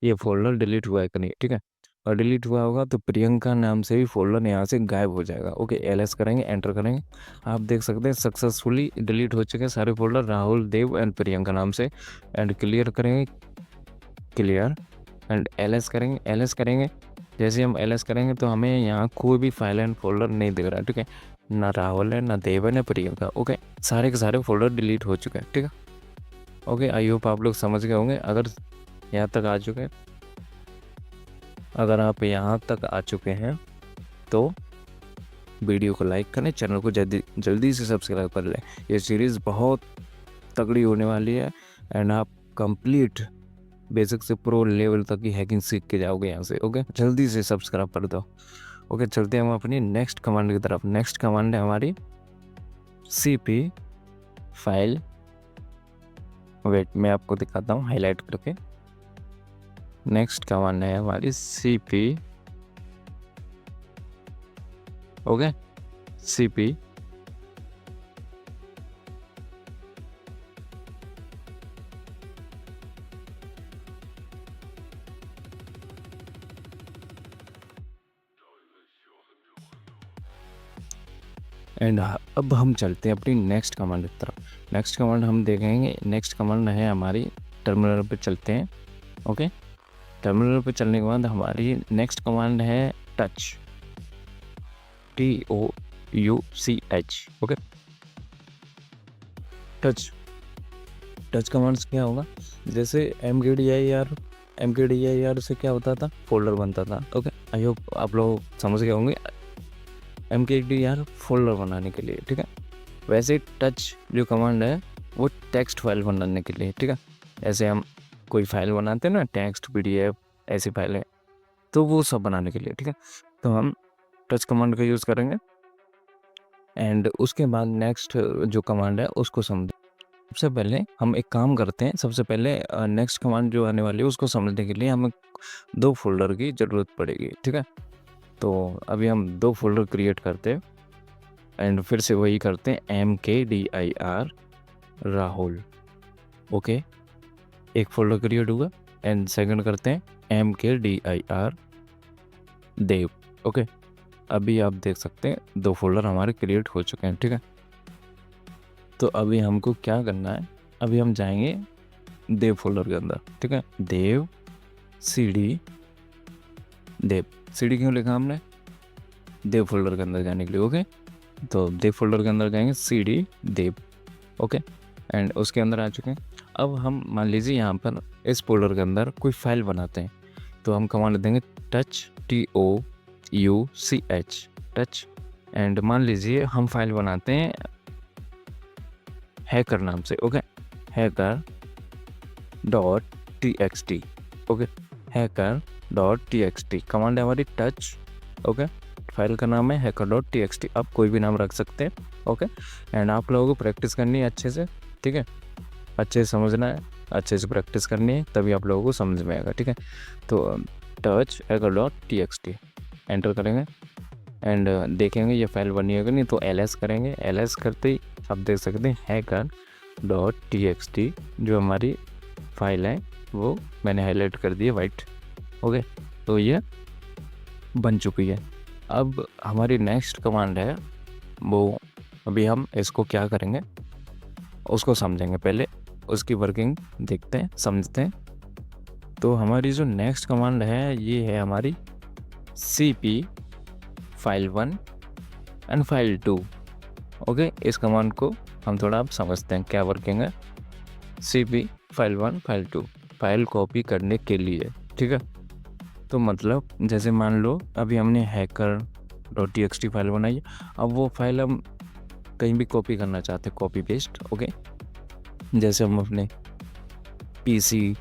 ये फोल्डर डिलीट हुआ है कि नहीं, ठीक है। और डिलीट हुआ होगा तो प्रियंका नाम से भी फोल्डर यहाँ से गायब हो जाएगा, ओके। ls करेंगे, एंटर करेंगे, आप देख सकते हैं सक्सेसफुली डिलीट हो चुके हैं सारे फोल्डर राहुल, देव एंड प्रियंका नाम से। एंड क्लियर करेंगे, क्लियर, एंड ls करेंगे। जैसे हम ls करेंगे तो हमें यहाँ कोई भी फाइल एंड फोल्डर नहीं दिख रहा है, ठीक है। ना राहुल है, ना देव है, ना प्रियंका, ओके। सारे के सारे फोल्डर डिलीट हो चुके हैं, ठीक है, ओके। आई होप आप लोग समझ गए होंगे। अगर यहाँ तक आ चुके हैं, अगर आप यहाँ तक आ चुके हैं तो वीडियो को लाइक करें, चैनल को जल्दी से सब्सक्राइब कर लें। ये सीरीज़ बहुत तगड़ी होने वाली है, एंड आप कंप्लीट बेसिक से प्रो लेवल तक की हैकिंग सीख के जाओगे यहाँ से, ओके। जल्दी से सब्सक्राइब कर दो, ओके। चलते हैं हम अपनी नेक्स्ट कमांड की तरफ। नेक्स्ट कमांड है हमारी cp फाइल, वेट मैं आपको दिखाता हूँ हाईलाइट करके। नेक्स्ट कमांड है हमारी cp, ओके, cp एंड अब हम चलते हैं अपनी नेक्स्ट कमांड की तरफ। नेक्स्ट कमांड हम देखेंगे, नेक्स्ट कमांड है हमारी, टर्मिनल पे चलते हैं, ओके। टर्मिनल पे चलने के बाद हमारी नेक्स्ट कमांड है touch, touch, okay. Touch commands क्या होगा, जैसे mkdir से क्या होता था, फोल्डर बनता था, ओके। आई होप आप लोग समझ गए होंगे mkdir फोल्डर बनाने के लिए, ठीक है। वैसे टच जो कमांड है वो टेक्स्ट फाइल बनाने के लिए, ठीक है। ऐसे हम कोई फाइल बनाते हैं ना, टेक्स्ट, pdf, ऐसी फाइलें, तो वो सब बनाने के लिए, ठीक है। तो हम टच कमांड का यूज़ करेंगे, एंड उसके बाद नेक्स्ट जो कमांड है उसको समझ। सबसे पहले हम एक काम करते हैं, सबसे पहले नेक्स्ट कमांड जो आने वाली है उसको समझने के लिए हमें 2 फ़ोल्डर की ज़रूरत पड़ेगी, ठीक है? तो अभी हम 2 फ़ोल्डर क्रिएट करते हैं एंड फिर से वही करते हैं MKDIR राहुल, ओके? एक फ़ोल्डर क्रिएट हुआ एंड सेकंड करते हैं MKDIR देव, ओके? अभी आप देख सकते हैं 2 फ़ोल्डर हमारे क्रिएट हो चुके हैं, ठीक है? तो अभी हमको क्या करना है, अभी हम जाएंगे देव फोल्डर के अंदर, ठीक है? देव CD देव, CD क्यों लिखा हमने? देव फोल्डर के अंदर जाने के लिए, ओके? तो देव फोल्डर के अंदर जाएंगे CD देव, ओके? एंड उसके अंदर आ चुके हैं। अब हम मान लीजिए यहाँ पर इस फोल्डर के अंदर कोई फाइल बनाते हैं, तो हम कमांड देंगे touch TOUCH टच। एंड मान लीजिए हम फाइल बनाते हैं हैकर नाम से, okay? Hacker dot TXT, okay? Hacker dot TXT command है हमारी टच, ओके? फाइल का नाम है हैकर डॉट TXT, आप कोई भी नाम रख सकते हैं, ओके? एंड आप लोगों को प्रैक्टिस करनी है अच्छे से, ठीक है? अच्छे से समझना है, अच्छे से प्रैक्टिस करनी है, तभी आप लोगों को समझ में आएगा, ठीक है? तो touch hacker dot TXT enter करेंगे एंड देखेंगे ये फाइल बनी होगी नहीं, तो LS करेंगे। LS करते ही आप देख सकते हैं हैकर डॉट TXT जो हमारी फाइल है वो मैंने हाईलाइट कर दी है वाइट, ओके? तो ये बन चुकी है। अब हमारी नेक्स्ट कमांड है वो, अभी हम इसको क्या करेंगे उसको समझेंगे, पहले उसकी वर्किंग देखते हैं, समझते हैं। तो हमारी जो नेक्स्ट कमांड है ये है हमारी CP file1 and file2, okay? इस कमांड को हम थोड़ा अब समझते हैं क्या वर्किंग है। CP file1 file2 file copy करने के लिए, ठीक है? तो मतलब जैसे मान लो अभी हमने हैकर डॉट TXT फाइल बनाई है, अब वो फाइल हम कहीं भी कॉपी करना चाहते हैं, कॉपी पेस्ट, ओके? जैसे हम अपने PC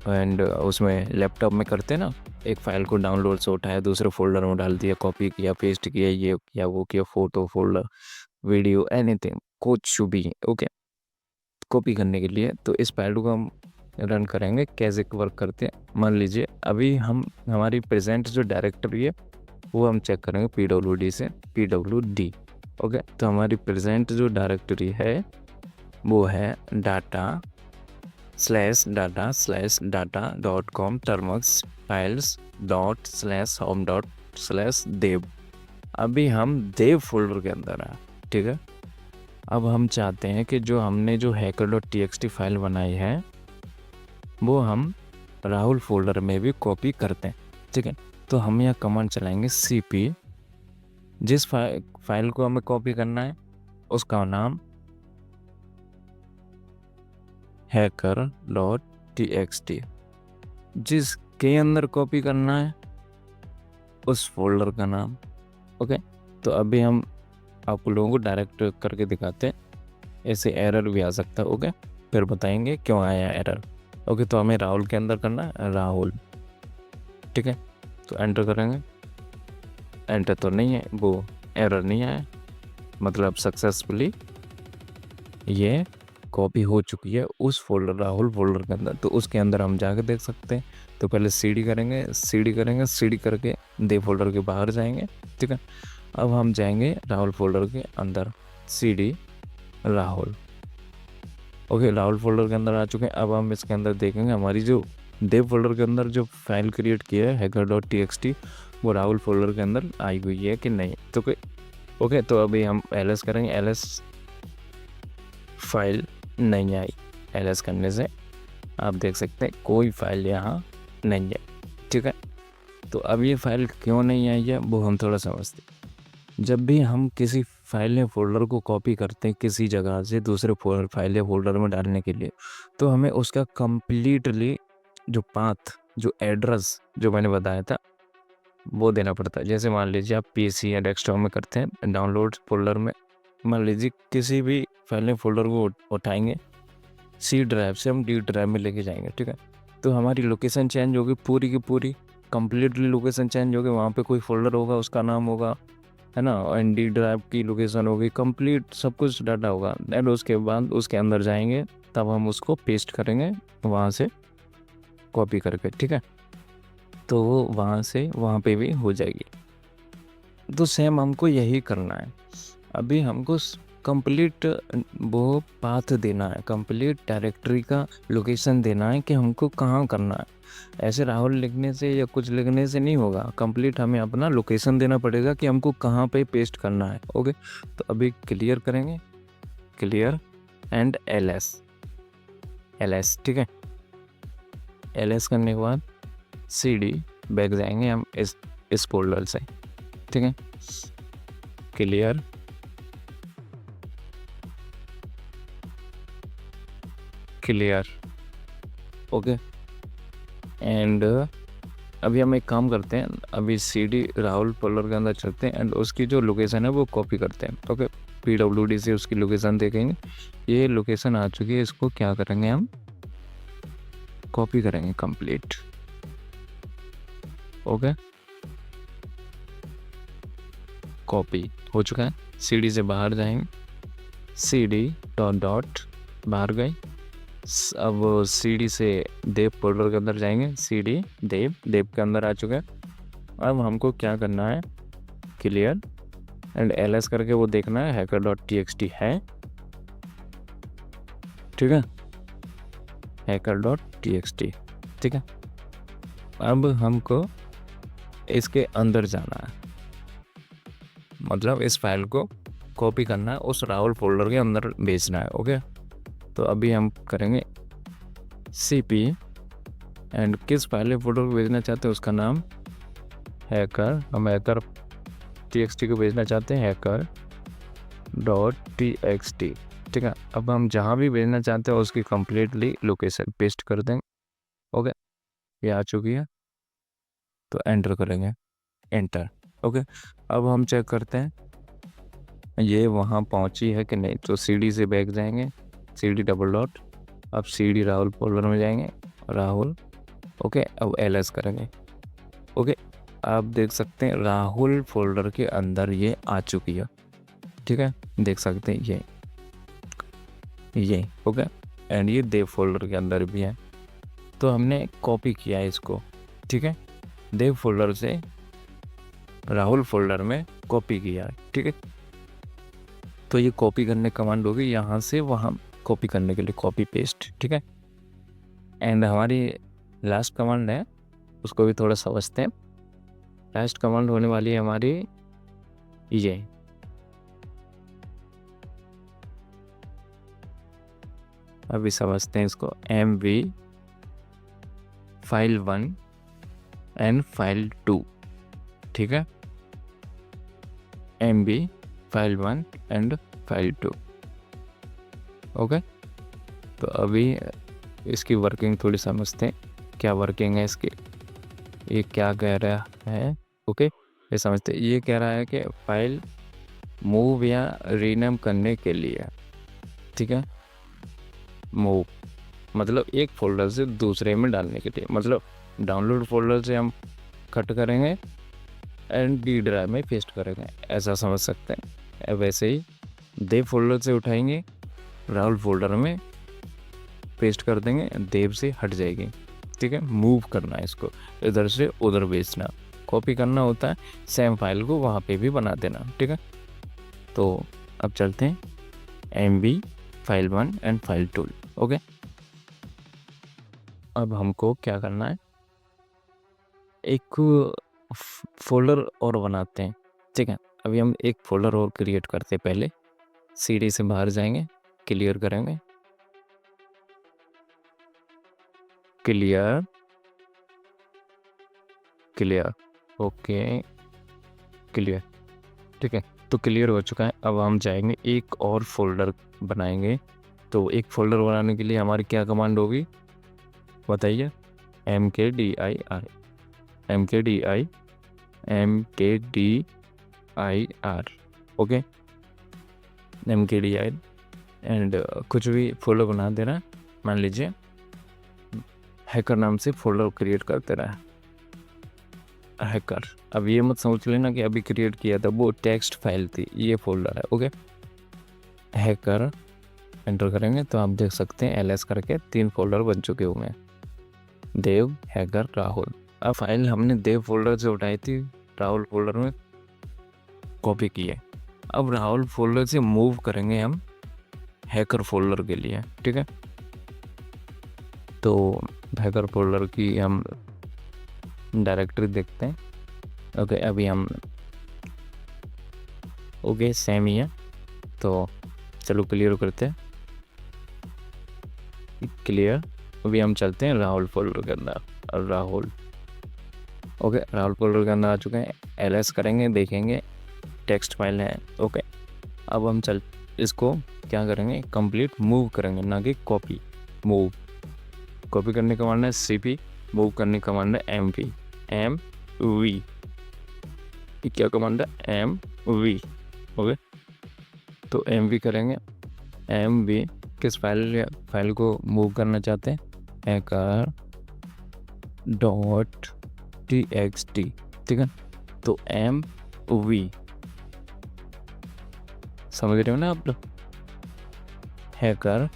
एंड उसमें लैपटॉप में करते हैं ना, एक फाइल को डाउनलोड से उठाया, दूसरे फोल्डर में डाल दिया, कॉपी किया, पेस्ट किया, ये किया, वो किया, फोटो फोल्डर, वीडियो, एनीथिंग, कुछ भी, ओके? कॉपी करने के लिए तो इस फाइल को हम रन करेंगे। कैसे वर्क करते हैं, मान लीजिए अभी हम हमारी प्रेजेंट जो डायरेक्टरी है वो हम चेक करेंगे PWD से, PWD, ओके? तो हमारी प्रेजेंट जो डायरेक्टरी है वो है data/data/data.com termux files ./home./dev। अभी हम देव फोल्डर के अंदर हैं, ठीक है? अब हम चाहते हैं कि जो हमने जो hacker.txt फाइल बनाई है वो हम राहुल फोल्डर में भी कॉपी करते हैं, ठीक है? तो हम यहाँ कमांड चलाएंगे CP, जिस फाइल को हमें कॉपी करना है उसका नाम hacker.txt, जिसके अंदर कॉपी करना है उस फोल्डर का नाम, ओके? तो अभी हम आप लोगों को डायरेक्ट करके दिखाते हैं, ऐसे एरर भी आ सकता है, ओके? फिर बताएंगे क्यों आया एरर, ओके? तो हमें राहुल के अंदर करना है राहुल, ठीक है? तो एंटर करेंगे, एंटर तो नहीं है, वो एरर नहीं आया, मतलब सक्सेसफुली ये कॉपी हो चुकी है उस फोल्डर राहुल फोल्डर के अंदर। तो उसके अंदर हम जाके देख सकते हैं। तो पहले CD करेंगे, CD करके दे फोल्डर के बाहर जाएंगे, ठीक है? अब हम जाएंगे राहुल फोल्डर के अंदर, CD Rahul, okay? Rahul folder के अंदर आ चुके हैं। अब हम इसके अंदर देखेंगे हमारी जो देव फोल्डर के अंदर जो फाइल क्रिएट किया है hacker.txt वो राहुल फोल्डर के अंदर आई हुई है कि नहीं, तो ओके? तो अभी हम LS करेंगे, LS फाइल नहीं आई। LS करने से आप देख सकते हैं कोई फाइल यहाँ नहीं है, ठीक है? तो अब ये फाइल क्यों नहीं आई है वो हम थोड़ा समझते हैं। जब भी हम किसी फाइल या फोल्डर को कॉपी करते हैं किसी जगह से दूसरे फाइल या फोल्डर में डालने के लिए, तो हमें उसका कंप्लीटली जो पाथ, जो एड्रेस जो मैंने बताया था वो देना पड़ता है। जैसे मान लीजिए आप PC या डेस्कटॉप में करते हैं डाउनलोड फोल्डर में, मान लीजिए किसी भी फाइल या फोल्डर को उठाएंगे C ड्राइव से हम D ड्राइव में लेके जाएंगे, ठीक है? तो हमारी लोकेशन चेंज होगी, पूरी की पूरी कंप्लीटली लोकेशन चेंज होगी। वहाँ पे कोई फोल्डर होगा, उसका नाम होगा है ना, एंड डी ड्राइव की लोकेशन होगी, कंप्लीट सब कुछ डाटा होगा। एंड उसके बाद उसके अंदर जाएंगे, तब हम उसको पेस्ट करेंगे वहाँ से कॉपी करके, ठीक है। तो वो वहाँ से वहाँ पे भी हो जाएगी। तो सेम हमको यही करना है। अभी हमको कंप्लीट वो पाथ देना है, कंप्लीट डायरेक्टरी का लोकेशन देना है कि हमको कहाँ करना है। ऐसे राहुल लिखने से या कुछ लिखने से नहीं होगा, कंप्लीट हमें अपना लोकेशन देना पड़ेगा कि हमको कहाँ पे पेस्ट करना है। ओके, तो अभी क्लियर करेंगे, क्लियर एंड एल एस, ठीक है। एल एस करने के बाद सी डी बैक जाएंगे हम इस फोल्डर से, ठीक है। Clear, clear, okay. एंड अभी हम एक काम करते हैं, अभी सी डी राहुल फोल्डर के अंदर चलते हैं एंड उसकी जो लोकेशन है वो कॉपी करते हैं। ओके, PWD से उसकी लोकेशन देखेंगे, ये लोकेशन आ चुकी है, इसको क्या करेंगे हम, कॉपी करेंगे कंप्लीट। ओके, कॉपी हो चुका है। सी डी से बाहर जाएंगे, सी डी डॉट डॉट बाहर गए। अब सी डी से देव फोल्डर के अंदर जाएंगे, सी डी देव के अंदर आ चुका है। अब हमको क्या करना है, क्लियर एंड एल एस करके वो देखना है hacker.txt है, ठीक है, hacker.txt, ठीक है। अब हमको इसके अंदर जाना है, मतलब इस फाइल को कॉपी करना है, उस राहुल फोल्डर के अंदर भेजना है। ओके, तो अभी हम करेंगे cp एंड किस फाइल फोल्डर को भेजना चाहते हैं उसका नाम हैकर, हम हैकर txt को भेजना चाहते हैं hacker.txt, ठीक है। अब हम जहाँ भी भेजना चाहते हैं उसकी कंप्लीटली लोकेशन पेस्ट कर देंगे। ओके, ये आ चुकी है, तो एंटर करेंगे, एंटर। ओके, अब हम चेक करते हैं ये वहाँ पहुँची है कि नहीं, तो सी डी से बैक जाएंगे, सी डी डबल डॉट, अब सी डी राहुल फोल्डर में जाएंगे, राहुल। ओके, अब एल एस करेंगे। ओके, आप देख सकते हैं राहुल फोल्डर के अंदर ये आ चुकी है, ठीक है, देख सकते हैं ये ओके। एंड ये देव फोल्डर के अंदर भी है, तो हमने कॉपी किया है इसको, ठीक है, देव फोल्डर से राहुल फोल्डर में कॉपी किया है, ठीक है। तो ये कॉपी करने कमांड होगी, यहाँ से वहाँ कॉपी करने के लिए कॉपी पेस्ट, ठीक है। एंड हमारी लास्ट कमांड है, उसको भी थोड़ा समझते हैं। लास्ट कमांड होने वाली है हमारी ये, अभी समझते हैं इसको, mv file1 एंड file2, ठीक है, mv file1 and file2। Okay, तो अभी इसकी वर्किंग थोड़ी समझते हैं, क्या वर्किंग है इसकी, ये क्या कह रहा है। ओके, ये समझते हैं, ये कह रहा है कि फाइल मूव या रीनेम करने के लिए, ठीक है, मूव मतलब एक फोल्डर से दूसरे में डालने के लिए, मतलब डाउनलोड फोल्डर से हम कट करेंगे एंड डी ड्राइव में पेस्ट करेंगे, ऐसा समझ सकते हैं। वैसे ही देव फोल्डर से उठाएंगे, राहुल फोल्डर में पेस्ट कर देंगे, देव से हट जाएगी, ठीक है। मूव करना है इसको, इधर से उधर भेजना, कॉपी करना होता है, सेम फाइल को वहाँ पे भी बना देना, ठीक है। तो अब चलते हैं mv file1 and file2। Okay, अब हमको क्या करना है, एक फोल्डर और बनाते हैं, ठीक है। अभी हम एक फोल्डर और क्रिएट करते हैं, पहले सी डी से बाहर जाएंगे, क्लियर करेंगे, क्लियर, क्लियर, ओके, क्लियर, ठीक है। तो क्लियर हो चुका है। अब हम जाएंगे एक और फोल्डर बनाएंगे, तो एक फोल्डर बनाने के लिए हमारी क्या कमांड होगी बताइए, mkdir, ओके, mkdir एंड कुछ भी फोल्डर बना देना, मान लीजिए हैकर नाम से फोल्डर क्रिएट करते रहा, हैकर। अब ये मत सोच लेना कि अभी क्रिएट किया था, वो टेक्स्ट फाइल थी, ये फोल्डर है। ओके, हैकर एंटर करेंगे तो आप देख सकते हैं एलएस करके 3 फोल्डर बन चुके होंगे, देव, हैकर, राहुल। अब फाइल हमने देव फोल्डर से उठाई थी, राहुल फोल्डर में कॉपी की है। अब राहुल फोल्डर से मूव करेंगे हम हैकर फोल्डर के लिए, ठीक है। तो हैकर फोल्डर की हम डायरेक्टरी देखते हैं। ओके, अभी हम ओके सेम ही है, तो चलो क्लियर करते हैं, क्लियर। अभी हम चलते हैं राहुल फोल्डर के अंदर। राहुल, ओके, राहुल फोल्डर के अंदर आ चुके हैं। एलएस करेंगे, देखेंगे टेक्स्ट फाइल है। ओके, अब हम इसको क्या करेंगे, कंप्लीट मूव करेंगे, ना कि कॉपी। मूव, कॉपी करने का कमांड है सीपी, मूव करने का कमांड है एमवी। एम वी, क्या कमांड है, एम वी। ओके, तो एम वी करेंगे। एम वी किस फाइल को मूव करना चाहते हैं, हैकर डॉट txt, ठीक है। तो एम वी, समझ रहे हो ना आप लोग, हैकर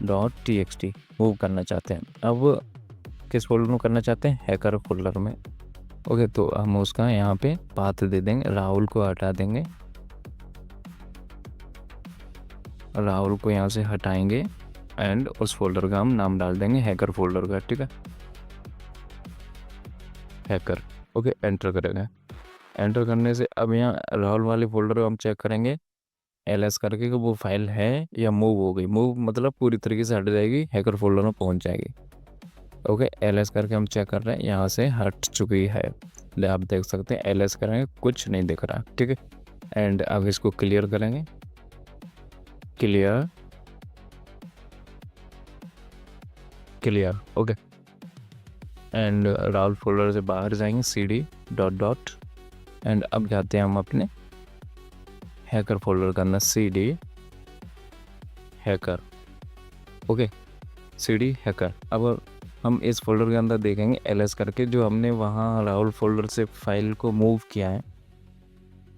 डॉट txt मूव करना चाहते हैं। अब किस फोल्डर में करना चाहते हैं, हैकर फोल्डर में। ओके, तो हम उसका यहाँ पे पाथ दे देंगे, राहुल को हटा देंगे, राहुल को यहाँ से हटाएंगे एंड उस फोल्डर का हम नाम डाल देंगे हैकर फोल्डर का, ठीक है, हैकर। ओके, एंटर करेंगे। एंटर करने से अब यहाँ राहुल वाले फोल्डर को हम चेक करेंगे एलएस करके कि वो फाइल है या मूव हो गई। मूव मतलब पूरी तरीके से हट जाएगी, हैकर फोल्डर में पहुँच जाएगी। ओके, एलएस करके हम चेक कर रहे हैं, यहाँ से हट चुकी है। आप देख सकते हैं एलएस करेंगे, कुछ नहीं दिख रहा, ठीक है। एंड अब इसको क्लियर करेंगे, clear, clear. Okay, and Rahul folder से बाहर जाएंगे, cd डॉट डॉट, एंड अब जाते हैं हम अपने हैकर फोल्डर का अंदर, cd hacker. Okay, cd hacker. अब हम इस फोल्डर के अंदर देखेंगे एलएस करके, जो हमने वहाँ राहुल फोल्डर से फाइल को मूव किया है,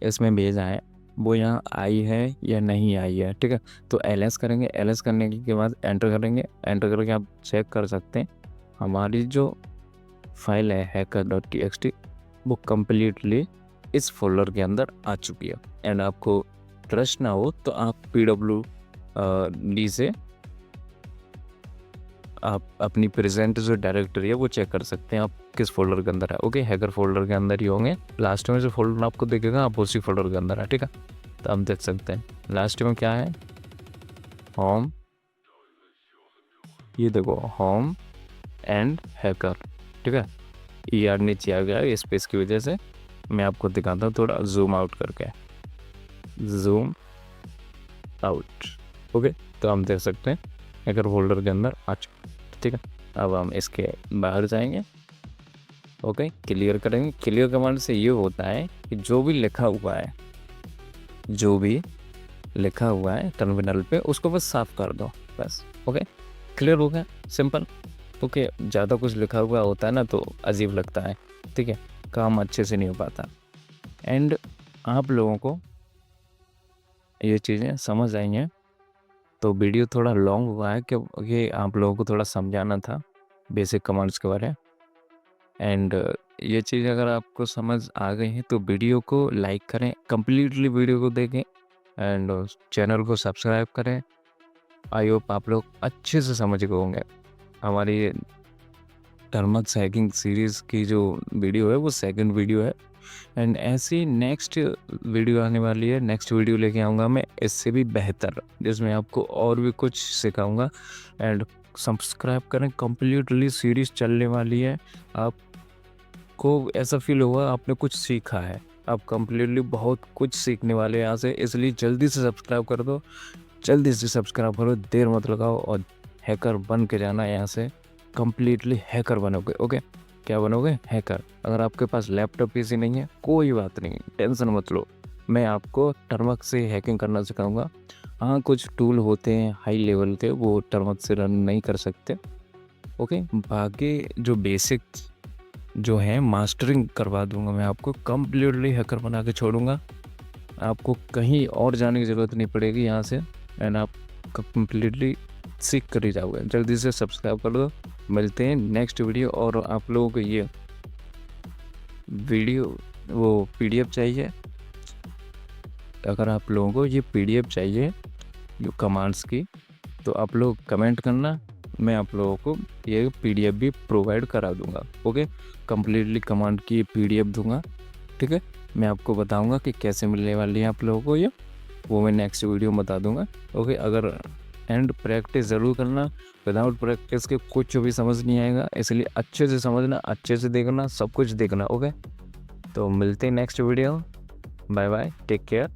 इसमें भेजा है, वो यहाँ आई है या नहीं आई है, ठीक है। तो एलएस करेंगे, एलएस करने के बाद एंटर करेंगे। एंटर करके आप चेक कर सकते हैं हमारी जो फाइल है हैकर डॉट txt वो कम्प्लीटली इस फोल्डर के अंदर आ चुकी है। एंड आपको ट्रस्ट ना हो तो आप pwd से आप अपनी प्रेजेंट जो डायरेक्टरी है वो चेक कर सकते हैं, आप किस फोल्डर के अंदर है। ओके, हैकर फोल्डर के अंदर ही होंगे, लास्ट में जो फोल्डर आपको दिखेगा आप उसी फोल्डर के अंदर है, ठीक है। तो आप देख सकते हैं लास्ट में क्या है, होम, ये देखो होम एंड हैकर, ठीक है। ER नीचे आ गया है स्पेस की वजह से। मैं आपको दिखाता हूँ थोड़ा जूम आउट करके, जूम आउट। ओके, तो हम देख सकते हैं हैकर फोल्डर के अंदर आ चुका, ठीक है। अब हम इसके बाहर जाएंगे, ओके, क्लियर करेंगे। क्लियर कमांड से ये होता है कि जो भी लिखा हुआ है, जो भी लिखा हुआ है टर्मिनल पे, उसको बस साफ कर दो, बस। ओके, क्लियर हो गया, सिंपल। ओके, ज़्यादा कुछ लिखा हुआ होता है ना तो अजीब लगता है, ठीक है, काम अच्छे से नहीं हो पाता। एंड आप लोगों को ये चीज़ें समझ आई हैं, तो वीडियो थोड़ा लॉन्ग हुआ है क्योंकि आप लोगों को थोड़ा समझाना था बेसिक कमांड्स के बारे में। एंड ये चीज़ अगर आपको समझ आ गई है तो वीडियो को लाइक करें, कंप्लीटली वीडियो को देखें एंड चैनल को सब्सक्राइब करें। आई होप आप लोग अच्छे से समझ गए होंगे। हमारी टर्मक्स हैकिंग सीरीज़ की जो वीडियो है वो सेकंड वीडियो है, एंड ऐसी नेक्स्ट वीडियो आने वाली है। नेक्स्ट वीडियो लेके आऊँगा मैं इससे भी बेहतर, जिसमें आपको और भी कुछ सिखाऊंगा। एंड सब्सक्राइब करें, कंप्लीटली सीरीज़ चलने वाली है। आपको ऐसा फील होगा आपने कुछ सीखा है, आप कंप्लीटली बहुत कुछ सीखने वाले हैं यहाँ से, इसलिए जल्दी से सब्सक्राइब कर दो, जल्दी से सब्सक्राइब करो, देर मत लगाओ और हैकर बन के जाना यहाँ से, कंप्लीटली हैकर बनोगे। ओके, क्या बनोगे, हैकर। अगर आपके पास लैपटॉप पीसी नहीं है कोई बात नहीं, टेंशन मत लो, मैं आपको टर्मक से हैकिंग करना सिखाऊंगा। हाँ, कुछ टूल होते हैं हाई लेवल के, वो टर्मक से रन नहीं कर सकते। ओके, बाकी जो बेसिक जो है मास्टरिंग करवा दूंगा। मैं आपको कम्प्लीटली हैकर बना के छोड़ूंगा। आपको कहीं और जाने की ज़रूरत नहीं पड़ेगी यहाँ से, एंड आप कम्प्लीटली सीख कर ही जाओगे। जल्दी से सब्सक्राइब कर दो। मिलते हैं नेक्स्ट वीडियो। और आप लोगों को ये वीडियो वो PDF चाहिए, अगर आप लोगों को ये PDF चाहिए जो कमांड्स की, तो आप लोग कमेंट करना, मैं आप लोगों को ये PDF भी प्रोवाइड करा दूंगा। ओके, कम्प्लीटली कमांड की PDF दूंगा। ठीक है, मैं आपको बताऊंगा कि कैसे मिलने वाली है आप लोगों को ये, वो मैं नेक्स्ट वीडियो में बता दूंगा। ओके, अगर एंड प्रैक्टिस ज़रूर करना। विदाउट प्रैक्टिस के कुछ भी समझ नहीं आएगा, इसलिए अच्छे से समझना, अच्छे से देखना, सब कुछ देखना। ओके, तो मिलते हैं next video. Bye bye, take care.